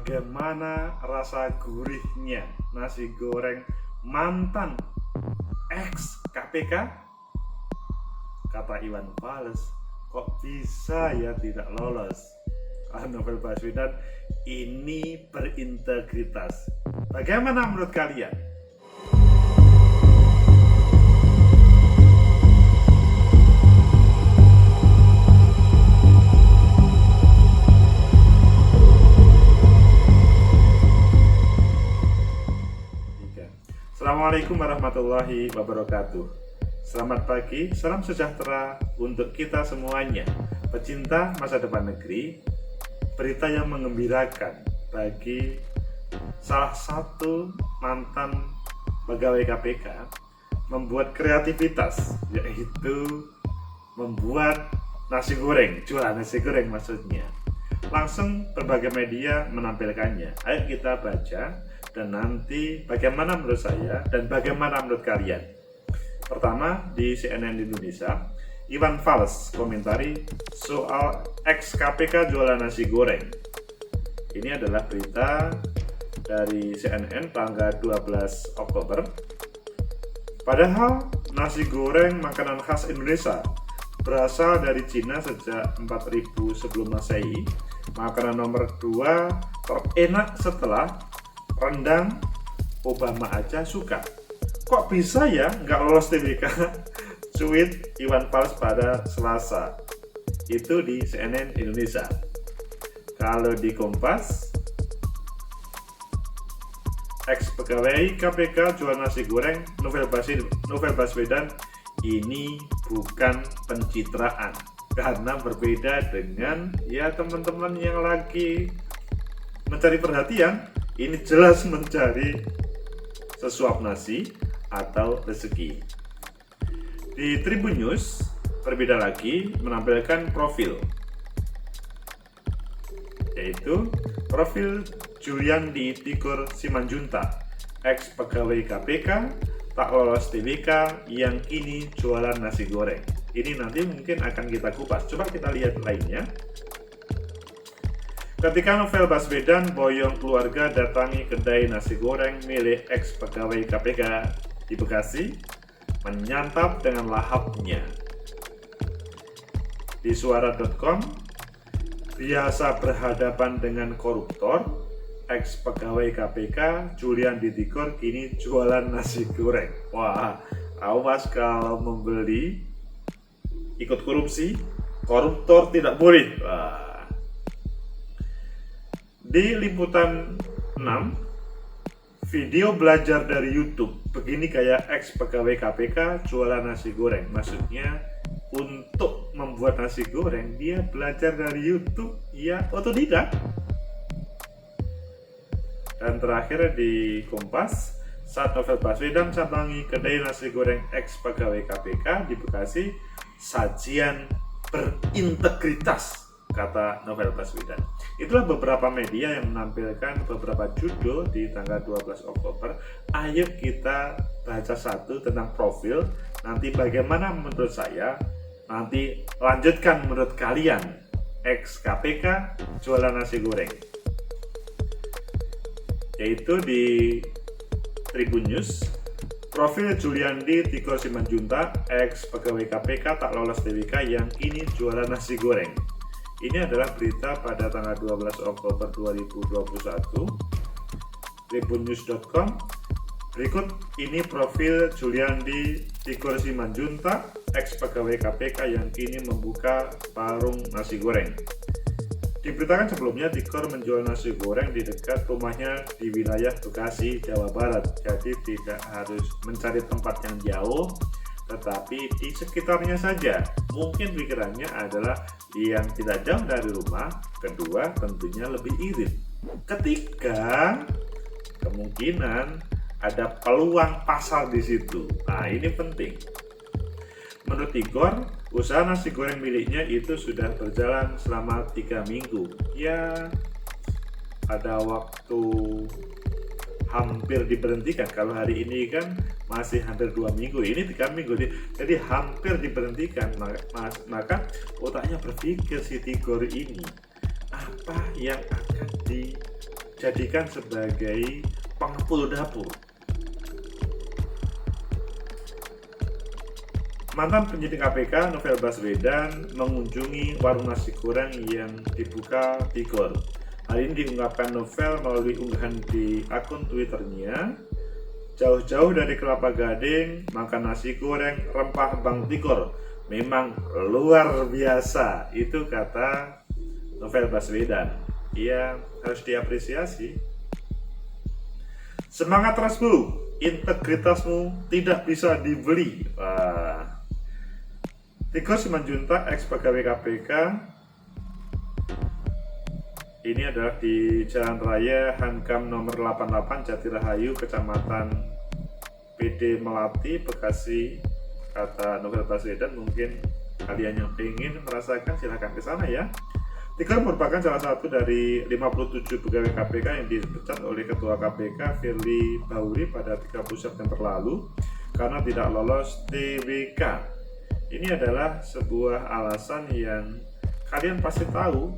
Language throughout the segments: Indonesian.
bagaimana rasa gurihnya nasi goreng mantan ex KPK? Kata Iwan Fals, kok bisa ya tidak lolos? Novel Baswedan ini berintegritas. Bagaimana menurut kalian? Assalamualaikum warahmatullahi wabarakatuh. Selamat pagi, salam sejahtera untuk kita semuanya, pecinta masa depan negeri. Berita yang menggembirakan bagi salah satu mantan pegawai KPK membuat kreativitas, yaitu membuat nasi goreng, jualan nasi goreng maksudnya. Langsung berbagai media menampilkannya. Ayo kita baca dan nanti bagaimana menurut saya dan bagaimana menurut kalian. Pertama, di CNN Indonesia, Iwan Fals komentari soal ex KPK jualan nasi goreng. Ini adalah berita dari CNN tanggal 12 Oktober. Padahal nasi goreng makanan khas Indonesia berasal dari Cina sejak 4000 sebelum Masehi. Makanan nomor 2 terenak setelah rendang, Obama aja suka. Kok bisa ya nggak lolos TBK? Tweet Iwan Fals pada Selasa. Itu di CNN Indonesia. Kalau di Kompas, ex pegawai KPK jual nasi goreng, Novel Baswedan, ini bukan pencitraan. Karena berbeda dengan ya teman-teman yang lagi mencari perhatian, ini jelas mencari sesuap nasi atau rezeki. Di Tribun News berbeda lagi menampilkan profil, yaitu profil Juliandi Tigor Simanjuntak, ex pegawai KPK tak lolos TBK yang kini jualan nasi goreng. Ini nanti mungkin akan kita kupas. Coba kita lihat lainnya. Ketika Novel Baswedan boyong keluarga datangi kedai nasi goreng milik ex pegawai KPK di Bekasi, menyantap dengan lahapnya. Di suara.com, biasa berhadapan dengan koruptor, ex pegawai KPK Juliandi Tigor kini jualan nasi goreng. Wah, awas kalau membeli ikut korupsi, koruptor tidak boleh. Wah. Di Liputan 6, video belajar dari YouTube. Begini kayak ex pegawai KPK jualan nasi goreng. Maksudnya untuk membuat nasi goreng dia belajar dari YouTube, ya otodidak. Dan terakhir di Kompas, saat Novel Baswedan sambangi kedai nasi goreng ex pegawai KPK di Bekasi, sajian berintegritas, kata Novel Baswedan. Itulah beberapa media yang menampilkan beberapa judul di tanggal 12 Oktober. Ayo kita baca satu tentang profil. Nanti bagaimana menurut saya, nanti lanjutkan menurut kalian. Ex KPK jualan nasi goreng. Yaitu di Tribun News, profil Juliandi Tigor Simanjuntak, ex pegawai KPK tak lolos TBK yang kini jualan nasi goreng. Ini adalah berita pada tanggal 12 Oktober 2021. Tribunnews.com. Berikut ini profil Juliandi Tigor Simanjuntak, ex pegawai KPK yang kini membuka warung nasi goreng. Diberitakan sebelumnya Tigor menjual nasi goreng di dekat rumahnya di wilayah Bekasi, Jawa Barat. Jadi tidak harus mencari tempat yang jauh, tetapi di sekitarnya saja. Mungkin pikirannya adalah yang tidak jauh dari rumah. Kedua, tentunya lebih irit. Ketiga, kemungkinan ada peluang pasar di situ. Nah, ini penting. Menurut Tigor, usaha nasi goreng miliknya itu sudah berjalan selama 3 minggu. Ya, pada waktu hampir diberhentikan. Kalau hari ini kan masih hampir 2 minggu, ini 3 minggu, jadi hampir diberhentikan. Maka otaknya berpikir si Tigor ini, apa yang akan jadikan sebagai pengepul dapur. Mantan penyidik KPK Novel Baswedan mengunjungi warung nasi goreng yang dibuka Tigor. Hal ini diungkapkan Novel melalui unggahan di akun Twitternya. Jauh-jauh dari Kelapa Gading, makan nasi goreng rempah Bang Tigor memang luar biasa. Itu kata Novel Baswedan. Ia harus diapresiasi. Semangat terus Bu, integritasmu tidak bisa dibeli. Wah. Tigor Simanjuntak, ex pegawai KPK, ini adalah di Jalan Raya Hankam nomor 88 Jatirahayu, Kecamatan PD Melati, Bekasi. Kata Novel Baswedan, mungkin kalian yang ingin merasakan silahkan ke sana ya. Tigor merupakan salah satu dari 57 pegawai KPK yang dipecat oleh Ketua KPK Firly Bahuri pada 30 September lalu karena tidak lolos TWK. Ini adalah sebuah alasan yang kalian pasti tahu.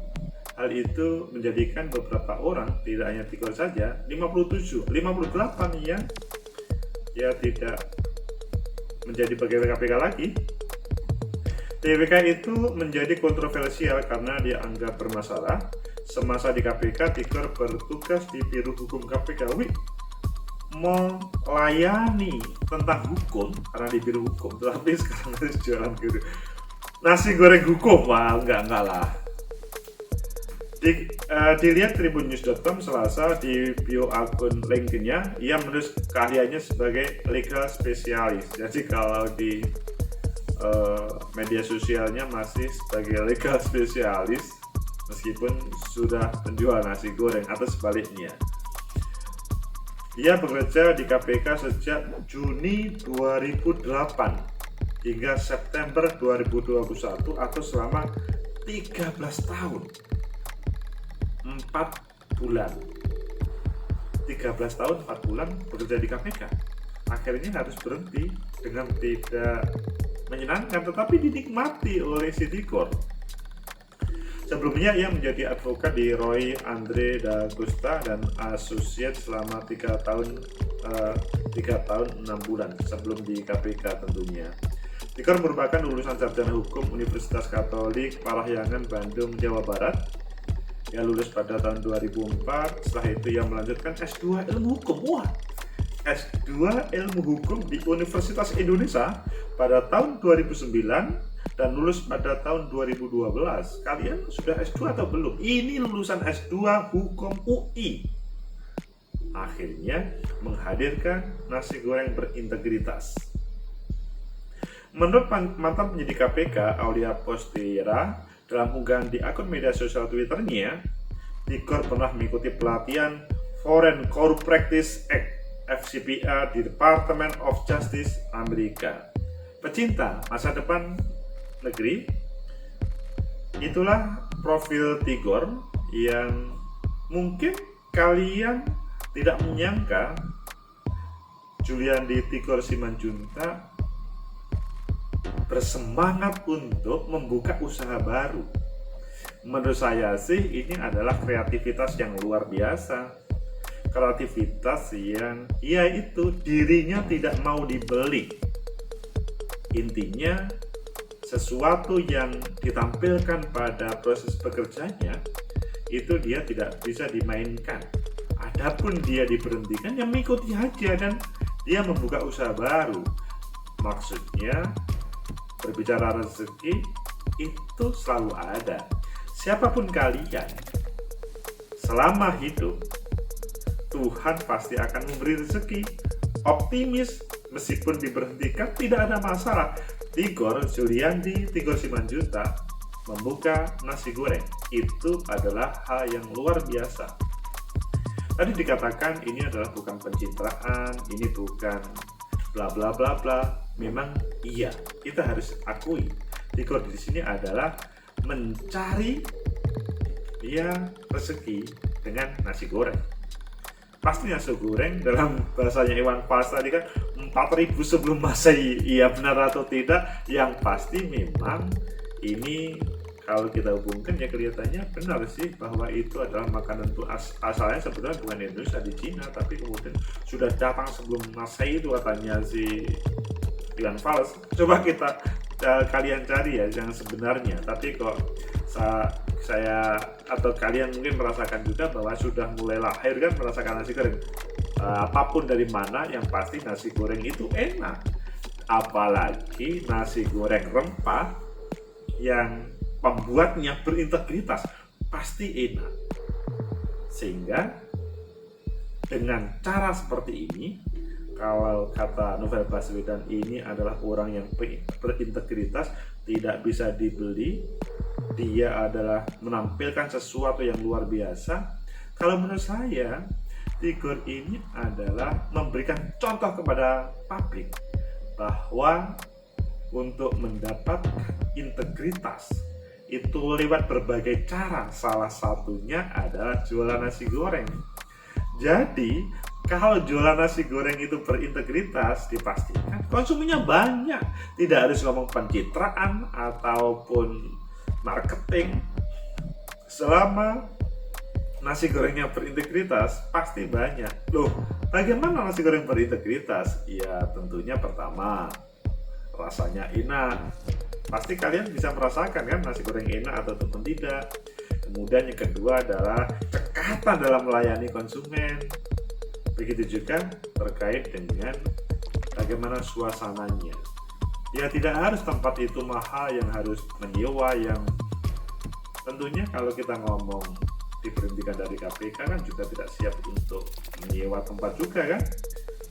Hal itu menjadikan beberapa orang, tidak hanya Tigor saja, 57, 58 yang tidak menjadi pegawai KPK lagi. TWK itu menjadi kontroversial karena dianggap bermasalah. Semasa di KPK, Tigor bertugas di Biro Hukum KPK. Melayani tentang hukum karena di Biro Hukum, tapi sekarang harus jualan gitu nasi goreng hukum. Wah, enggak lah. Dilihat tribunnews.com Selasa di bio akun LinkedIn-nya, ia menulis keahliannya sebagai legal spesialis. Jadi kalau di media sosialnya masih sebagai legal spesialis meskipun sudah menjual nasi goreng atau sebaliknya. Dia bekerja di KPK sejak Juni 2008 hingga September 2021 atau selama 13 tahun 4 bulan 13 tahun 4 bulan bekerja di KPK. Akhirnya harus berhenti dengan tidak menyenangkan tetapi dinikmati oleh si Tigor. Sebelumnya ia menjadi advokat di Roy Andre D'Agusta dan Associates selama 3 tahun 6 bulan sebelum di KPK tentunya. Tigor merupakan lulusan sarjana hukum Universitas Katolik Parahyangan, Bandung, Jawa Barat. Ia lulus pada tahun 2004. Setelah itu ia melanjutkan S2 Ilmu Hukum. Wah, S2 Ilmu Hukum di Universitas Indonesia pada tahun 2009 dan lulus pada tahun 2012. Kalian sudah S2 atau belum? Ini lulusan S2 Hukum UI. Akhirnya menghadirkan nasi goreng berintegritas. Menurut mantan penyidik KPK Aulia Postira dalam unggahan di akun media sosial Twitternya, Tigor pernah mengikuti pelatihan Foreign Corrupt Practice Act (FCPA) di Department of Justice Amerika. Pecinta masa depan negeri, itulah profil Tigor yang mungkin kalian tidak menyangka Juliandi Tigor Simanjuntak bersemangat untuk membuka usaha baru. Menurut saya sih ini adalah kreativitas yang luar biasa. Kreativitas yang itu dirinya tidak mau dibeli. Intinya sesuatu yang ditampilkan pada proses bekerjanya itu dia tidak bisa dimainkan. Adapun dia diberhentikan, ya mengikuti aja dan dia membuka usaha baru. Maksudnya berbicara rezeki itu selalu ada. Siapapun kalian, selama hidup Tuhan pasti akan memberi rezeki. Optimis, meskipun diberhentikan tidak ada masalah. Tigor Juliandi Tigor Simanjuntak membuka nasi goreng itu adalah hal yang luar biasa. Tadi dikatakan ini adalah bukan pencitraan, ini bukan bla bla bla bla. Memang iya, kita harus akui Tigor di sini adalah mencari rezeki dengan nasi goreng. Pasti nasi goreng dalam bahasanya Iwan Fals tadi kan 4000 sebelum Masehi. Iya benar atau tidak? Yang pasti memang ini kalau kita hubungkan ya kelihatannya benar sih bahwa itu adalah makanan itu asalnya sebetulnya bukan di Indonesia, di Cina, tapi kemudian sudah datang sebelum Masehi itu katanya si Iwan Fals. Coba kita kalian cari ya yang sebenarnya, tapi kok saya atau kalian mungkin merasakan juga bahwa sudah mulai lahir kan merasakan nasi goreng. Apapun dari mana, yang pasti nasi goreng itu enak, apalagi nasi goreng rempah yang pembuatnya berintegritas pasti enak. Sehingga dengan cara seperti ini, kalau kata Novel Baswedan, ini adalah orang yang berintegritas, tidak bisa dibeli, dia adalah menampilkan sesuatu yang luar biasa. Kalau menurut saya, Tigor ini adalah memberikan contoh kepada publik bahwa untuk mendapatkan integritas itu lewat berbagai cara, salah satunya adalah jualan nasi goreng. Jadi kalau jualan nasi goreng itu berintegritas, dipastikan konsumennya banyak. Tidak harus ngomong pencitraan ataupun marketing. Selama nasi gorengnya berintegritas, pasti banyak. Loh, bagaimana nasi goreng berintegritas? Ya tentunya pertama, rasanya enak. Pasti kalian bisa merasakan kan nasi goreng enak ataupun tidak. Kemudian yang kedua adalah cekatan dalam melayani konsumen. Begitu juga terkait dengan bagaimana suasananya. Ya tidak harus tempat itu mahal yang harus menyewa, yang tentunya kalau kita ngomong diberhentikan dari KPK kan juga tidak siap untuk menyewa tempat juga kan.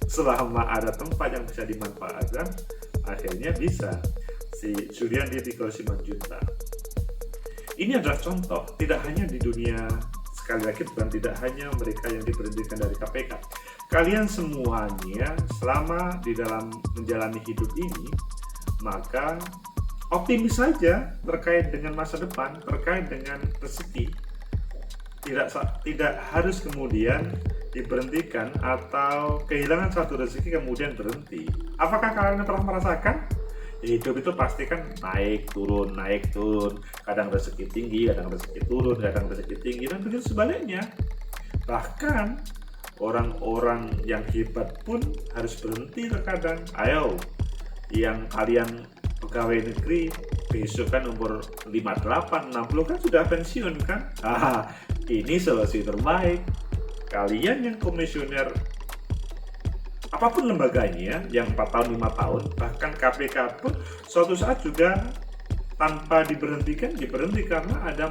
Selama ada tempat yang bisa dimanfaatkan, akhirnya bisa. Si Juliandi Tigor Simanjuntak ini adalah contoh, tidak hanya di dunia, sekali lagi bukan tidak hanya mereka yang diberhentikan dari KPK. Kalian semuanya selama di dalam menjalani hidup ini, maka optimis saja terkait dengan masa depan, terkait dengan rezeki. Tidak harus kemudian diberhentikan atau kehilangan satu rezeki kemudian berhenti. Apakah kalian pernah merasakan? Hidup itu pasti kan naik turun, kadang rezeki tinggi, kadang rezeki turun, kadang rezeki tinggi, dan begitu sebaliknya. Bahkan orang-orang yang hebat pun harus berhenti terkadang. Ayo, yang kalian pegawai negeri besok kan umur 58, 60 kan sudah pensiun kan. Ini solusi terbaik. Kalian yang komisioner apapun lembaganya, yang 4 tahun, 5 tahun, bahkan KPK pun suatu saat juga tanpa diberhenti karena ada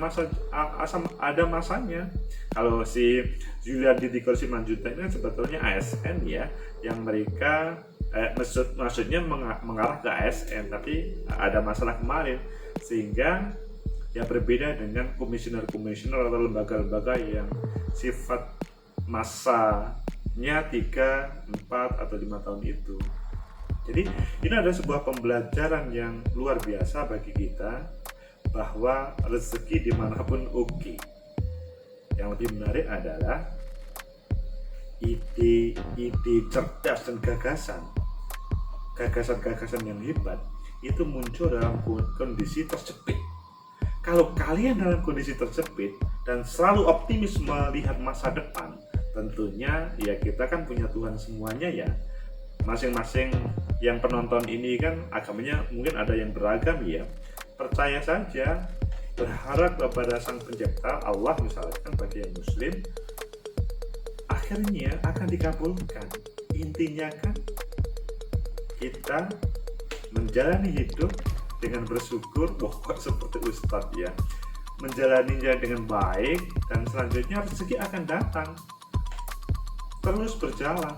masanya. Kalau si Juliandi Tigor Simanjuntak ini sebetulnya ASN ya, yang mereka maksudnya mengarah ke ASN, tapi ada masalah kemarin sehingga ya berbeda dengan komisioner-komisioner atau lembaga-lembaga yang sifat masanya 3, 4, atau 5 tahun itu. Jadi ini adalah sebuah pembelajaran yang luar biasa bagi kita bahwa rezeki dimanapun oke. Yang lebih menarik adalah ide cerdas dan gagasan yang hebat itu muncul dalam kondisi terjepit. Kalau kalian dalam kondisi terjepit dan selalu optimis melihat masa depan, tentunya ya kita kan punya Tuhan semuanya ya. Masing-masing yang penonton ini kan agamanya mungkin ada yang beragam ya. Percaya saja, berharap kepada Sang Pencipta Allah misalkan bagi yang Muslim, akhirnya akan dikabulkan. Intinya kan kita menjalani hidup dengan bersyukur, kok seperti Ustadz ya, menjalaninya dengan baik, dan selanjutnya rezeki akan datang terus berjalan.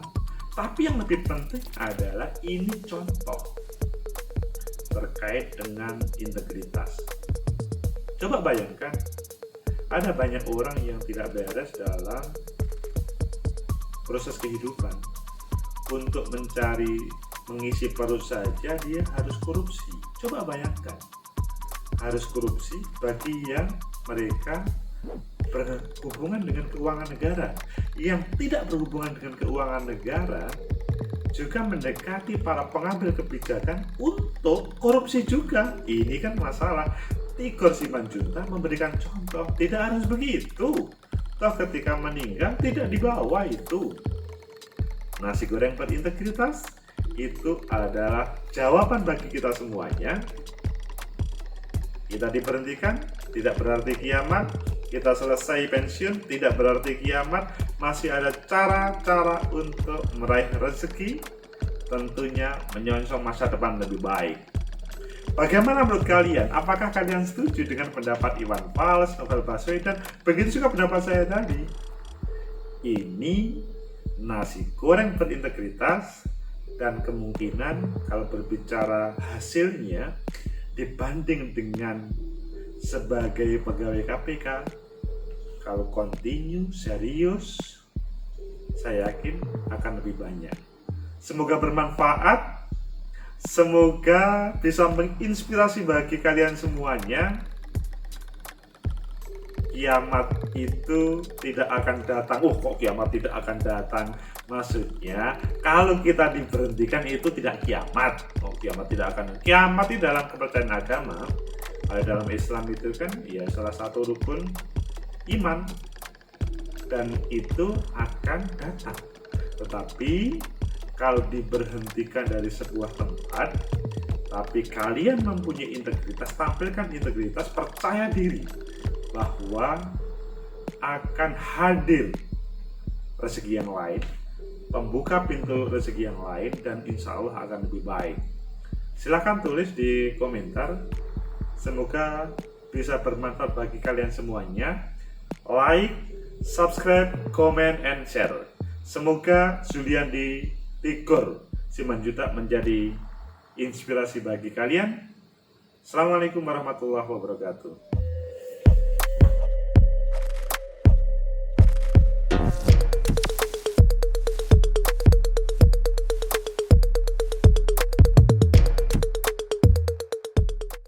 Tapi yang lebih penting adalah ini contoh terkait dengan integritas. Coba bayangkan, ada banyak orang yang tidak beres dalam proses kehidupan. Untuk mengisi perut saja dia harus korupsi. Coba bayangkan, harus korupsi bagi yang mereka berhubungan dengan keuangan negara. Yang tidak berhubungan dengan keuangan negara juga mendekati para pengambil kebijakan untuk korupsi juga. Ini kan masalah. Tigor Simanjuntak memberikan contoh, tidak harus begitu. Toh ketika meninggal tidak dibawa itu. Nasi goreng berintegritas itu adalah jawaban bagi kita semuanya. Kita diberhentikan tidak berarti kiamat, kita selesai pensiun tidak berarti kiamat, masih ada cara-cara untuk meraih rezeki, tentunya menyongsong masa depan lebih baik. Bagaimana menurut kalian? Apakah kalian setuju dengan pendapat Iwan Fals, Novel Baswedan? Begitu juga pendapat saya tadi. Ini nasi goreng berintegritas, dan kemungkinan kalau berbicara hasilnya dibanding dengan sebagai pegawai KPK, kalau continue serius, saya yakin akan lebih banyak. Semoga bermanfaat, semoga bisa menginspirasi bagi kalian semuanya. Kiamat itu tidak akan datang. Kok kiamat tidak akan datang? Maksudnya kalau kita diberhentikan itu tidak kiamat. Kiamat tidak akan. Kiamat di dalam kepercayaan agama, dalam Islam itu kan ya salah satu rukun iman, dan itu akan datang. Tetapi kalau diberhentikan dari sebuah tempat, tapi kalian mempunyai integritas, tampilkan integritas, percaya diri bahwa akan hadir rezeki yang lain, membuka pintu rezeki yang lain, dan insya Allah akan lebih baik. Silahkan tulis di komentar. Semoga bisa bermanfaat bagi kalian semuanya. Like, subscribe, comment, and share. Semoga Zuliandi Tigor Simanjuntak menjadi inspirasi bagi kalian. Assalamualaikum warahmatullahi wabarakatuh.